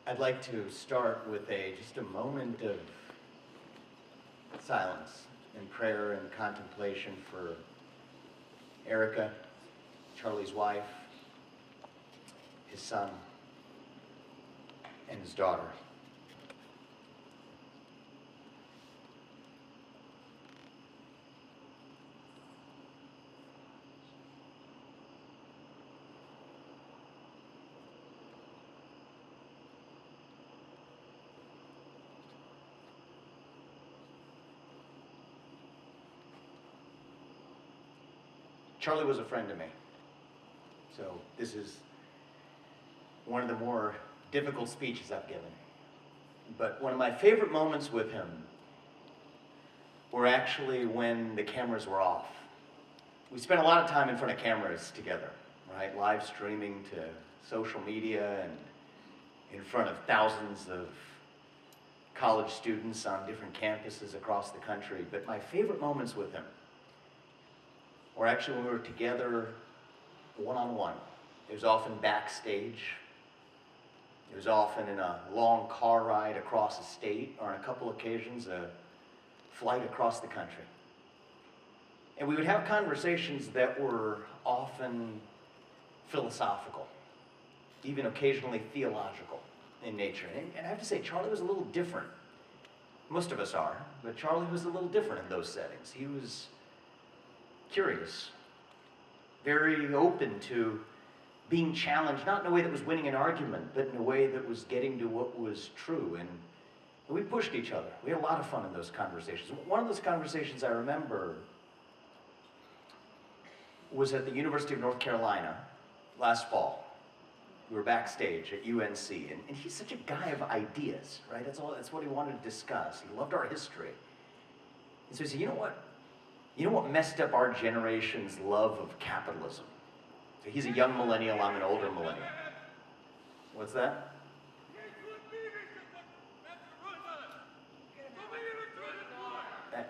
I'd like to start with just a moment of silence and prayer and contemplation for Erica, Charlie's wife, his son, and his daughter. Charlie was a friend to me, so this is one of the more difficult speeches I've given. But one of my favorite moments with him were actually when the cameras were off. We spent a lot of time in front of cameras together, right? Live streaming to social media and in front of thousands of college students on different campuses across the country. But my favorite moments with him or actually when we were together one-on-one. It was often backstage. It was often in a long car ride across a state, or on a couple occasions, a flight across the country. And we would have conversations that were often philosophical, even occasionally theological in nature. And I have to say, Charlie was a little different. Most of us are, but Charlie was a little different in those settings. He was curious, very open to being challenged, not in a way that was winning an argument, but in a way that was getting to what was true. And we pushed each other. We had a lot of fun in those conversations. One of those conversations I remember was at the University of North Carolina last fall. We were backstage at UNC, and he's such a guy of ideas, right? That's what he wanted to discuss. He loved our history. And so he said, you know what? You know what messed up our generation's love of capitalism? So he's a young millennial, I'm an older millennial. What's that?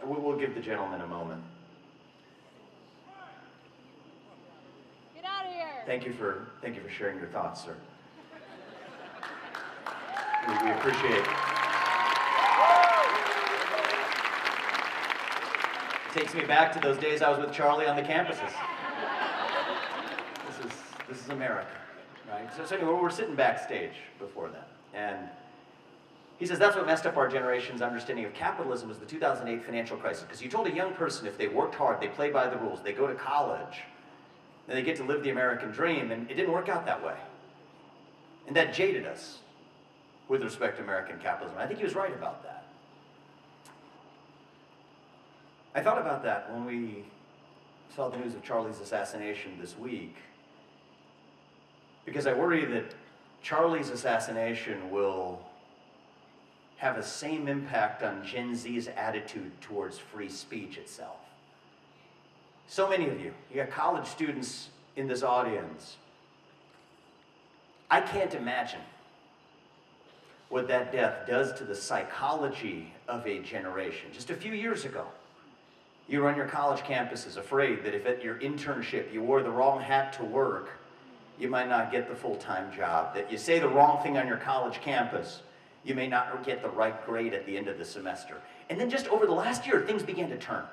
We'll give the gentleman a moment. Get out of here. Thank you for sharing your thoughts, sir. We appreciate it. It takes me back to those days I was with Charlie on the campuses. This is America, right? So anyway, we're sitting backstage before that, and he says that's what messed up our generation's understanding of capitalism was the 2008 financial crisis. Because you told a young person if they worked hard, they play by the rules, they go to college, then they get to live the American dream, and it didn't work out that way. And that jaded us with respect to American capitalism. I think he was right about that. I thought about that when we saw the news of Charlie's assassination this week, because I worry that Charlie's assassination will have the same impact on Gen Z's attitude towards free speech itself. So many of you got college students in this audience. I can't imagine what that death does to the psychology of a generation. Just a few years ago, you were on your college campuses afraid that if at your internship you wore the wrong hat to work, you might not get the full-time job. That you say the wrong thing on your college campus, you may not get the right grade at the end of the semester. And then just over the last year, things began to turn.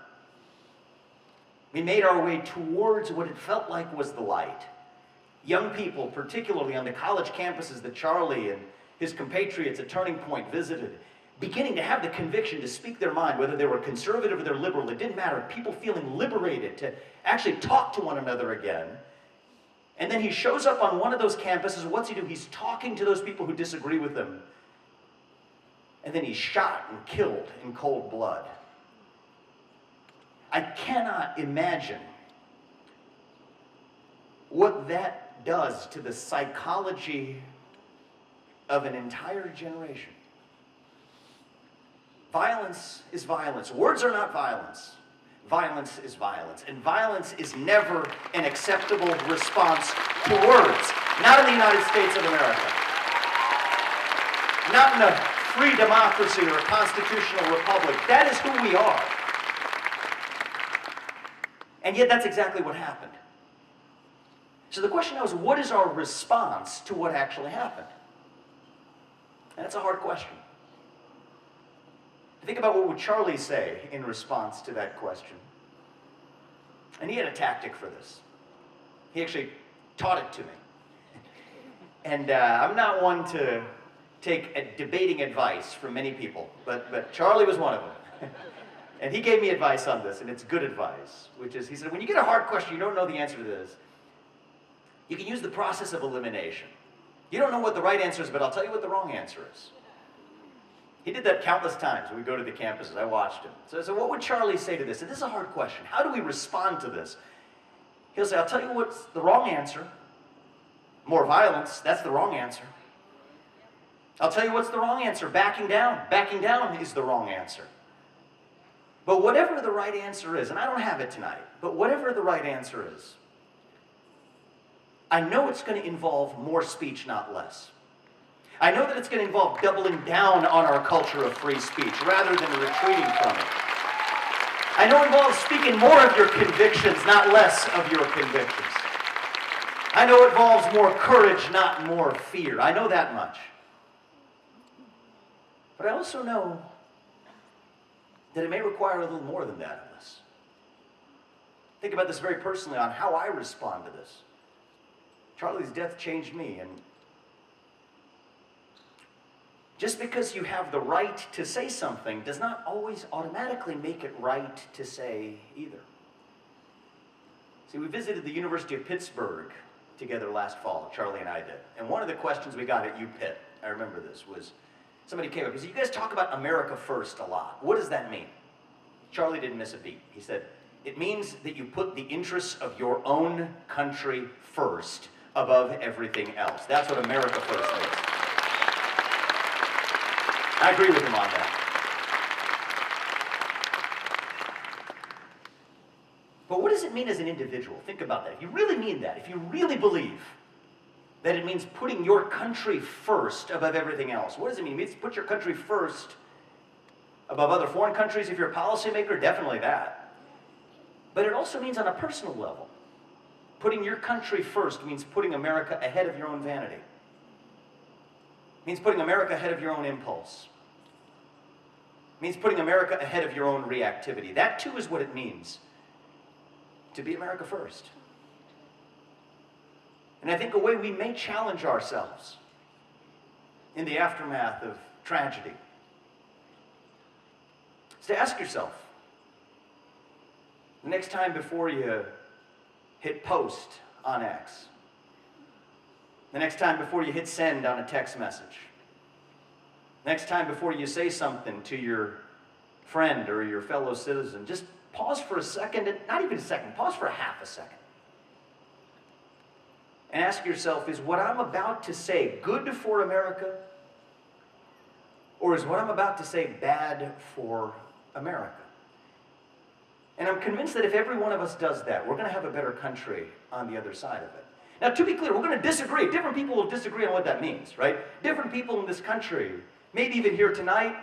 We made our way towards what it felt like was the light. Young people, particularly on the college campuses that Charlie and his compatriots at Turning Point visited, beginning to have the conviction to speak their mind, whether they were conservative or they're liberal, it didn't matter. People feeling liberated to actually talk to one another again. And then he shows up on one of those campuses. What's he do? He's talking to those people who disagree with him. And then he's shot and killed in cold blood. I cannot imagine what that does to the psychology of an entire generation. Violence is violence. Words are not violence. Violence is violence. And violence is never an acceptable response to words. Not in the United States of America. Not in a free democracy or a constitutional republic. That is who we are. And yet that's exactly what happened. So the question now is, what is our response to what actually happened? And that's a hard question. Think about what would Charlie say in response to that question. And he had a tactic for this. He actually taught it to me. And I'm not one to take debating advice from many people, but Charlie was one of them. And he gave me advice on this, and it's good advice, which is, he said, when you get a hard question, you don't know the answer to this, you can use the process of elimination. You don't know what the right answer is, but I'll tell you what the wrong answer is. He did that countless times when we go to the campuses. I watched him. So what would Charlie say to this? And this is a hard question. How do we respond to this? He'll say, I'll tell you what's the wrong answer. More violence, that's the wrong answer. I'll tell you what's the wrong answer. Backing down. Backing down is the wrong answer. But whatever the right answer is, and I don't have it tonight, but whatever the right answer is, I know it's going to involve more speech, not less. I know that it's going to involve doubling down on our culture of free speech rather than retreating from it. I know it involves speaking more of your convictions, not less of your convictions. I know it involves more courage, not more fear. I know that much. But I also know that it may require a little more than that of us. Think about this very personally on how I respond to this. Charlie's death changed me, and just because you have the right to say something does not always automatically make it right to say either. See, we visited the University of Pittsburgh together last fall, Charlie and I did. And one of the questions we got at UPitt, I remember this, was somebody came up and said, you guys talk about America first a lot. What does that mean? Charlie didn't miss a beat. He said, it means that you put the interests of your own country first above everything else. That's what America first means. I agree with him on that. But what does it mean as an individual? Think about that. If you really mean that, if you really believe that it means putting your country first above everything else, what does it mean? It means put your country first above other foreign countries. If you're a policymaker, definitely that. But it also means on a personal level. Putting your country first means putting America ahead of your own vanity. It means putting America ahead of your own impulse. It means putting America ahead of your own reactivity. That too is what it means to be America first. And I think a way we may challenge ourselves in the aftermath of tragedy is to ask yourself, the next time before you hit post on X, the next time before you hit send on a text message, next time before you say something to your friend or your fellow citizen, just pause for a second, and not even a second, pause for a half a second. And ask yourself, is what I'm about to say good for America? Or is what I'm about to say bad for America? And I'm convinced that if every one of us does that, we're going to have a better country on the other side of it. Now, to be clear, we're going to disagree. Different people will disagree on what that means, right? Different people in this country, maybe even here tonight,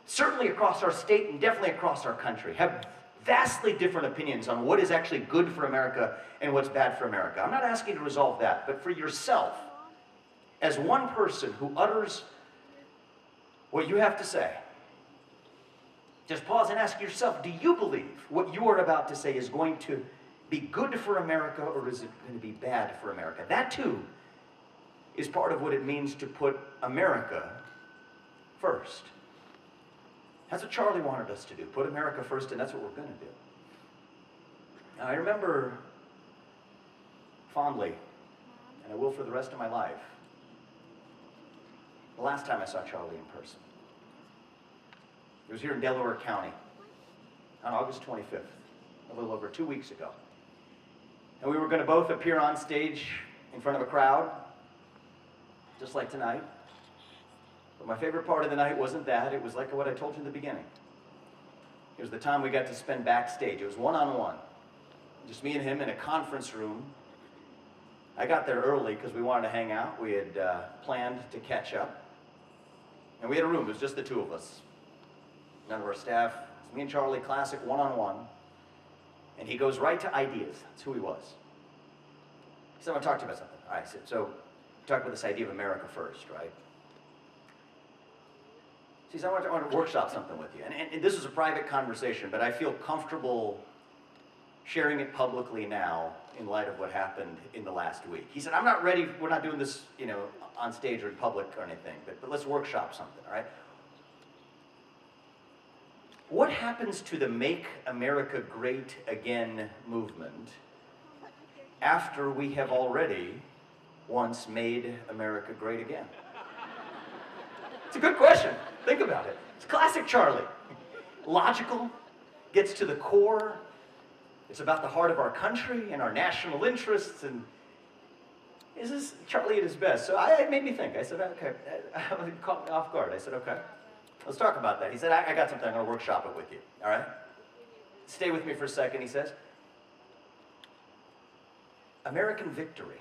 certainly across our state and definitely across our country, have vastly different opinions on what is actually good for America and what's bad for America. I'm not asking you to resolve that, but for yourself, as one person who utters what you have to say, just pause and ask yourself, do you believe what you are about to say is going to be good for America, or is it going to be bad for America? That too is part of what it means to put America first. That's what Charlie wanted us to do, put America first, and that's what we're going to do. Now, I remember fondly, and I will for the rest of my life, the last time I saw Charlie in person. It was here in Delaware County on August 25th, a little over 2 weeks ago. And we were going to both appear on stage in front of a crowd, just like tonight. But my favorite part of the night wasn't that. It was like what I told you in the beginning. It was the time we got to spend backstage. It was one-on-one. Just me and him in a conference room. I got there early because we wanted to hang out. We had planned to catch up. And we had a room. It was just the two of us. None of our staff. It's me and Charlie, classic one-on-one. And he goes right to ideas. That's who he was. He said, I want to talk to you about something. All right, so we talked about this idea of America first, right? Steve, I want to workshop something with you. And this is a private conversation, but I feel comfortable sharing it publicly now in light of what happened in the last week. He said, I'm not ready, we're not doing this, on stage or in public or anything, but let's workshop something, all right? What happens to the Make America Great Again movement after we have already once made America great again? It's a good question. Think about it. It's classic Charlie. Logical, gets to the core. It's about the heart of our country and our national interests, and this is Charlie at his best. So it made me think. I said, okay, I caught me off guard. I said, okay, let's talk about that. He said, I got something, I'm gonna workshop it with you, all right? Stay with me for a second, he says. American victory.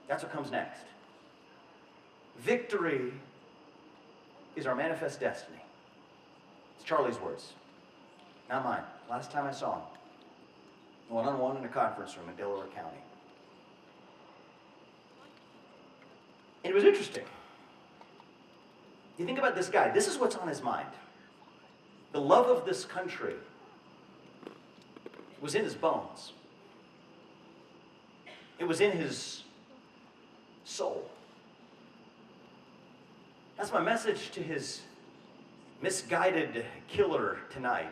That's what comes next. Victory is our manifest destiny. It's Charlie's words, not mine. Last time I saw him, one-on-one in a conference room in Delaware County. And it was interesting. You think about this guy, this is what's on his mind. The love of this country was in his bones. It was in his soul. That's my message to his misguided killer tonight.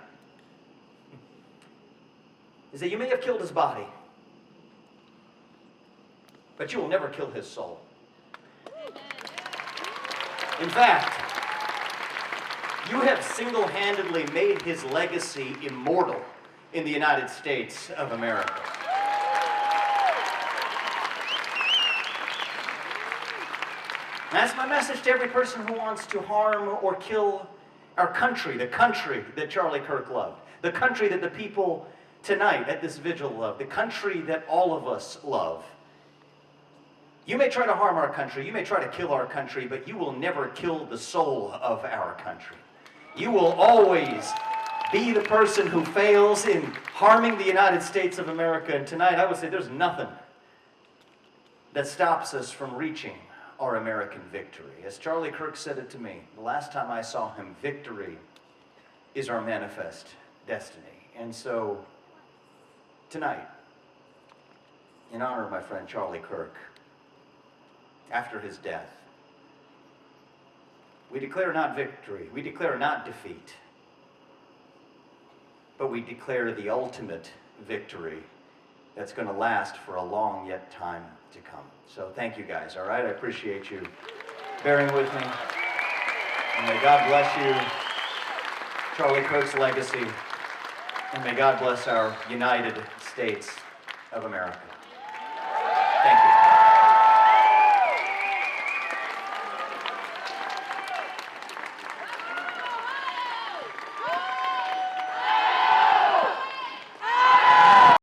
Is that you may have killed his body, but you will never kill his soul. In fact, you have single-handedly made his legacy immortal in the United States of America. That's my message to every person who wants to harm or kill our country, the country that Charlie Kirk loved, the country that the people tonight at this vigil love, the country that all of us love. You may try to harm our country, you may try to kill our country, but you will never kill the soul of our country. You will always be the person who fails in harming the United States of America. And tonight I would say there's nothing that stops us from reaching our American victory. As Charlie Kirk said it to me, the last time I saw him, victory is our manifest destiny. And so, tonight, in honor of my friend Charlie Kirk, after his death, we declare not victory, we declare not defeat, but we declare the ultimate victory that's going to last for a long yet time to come. So thank you guys, all right? I appreciate you bearing with me. And may God bless you, Charlie Kirk's legacy, and may God bless our United States of America.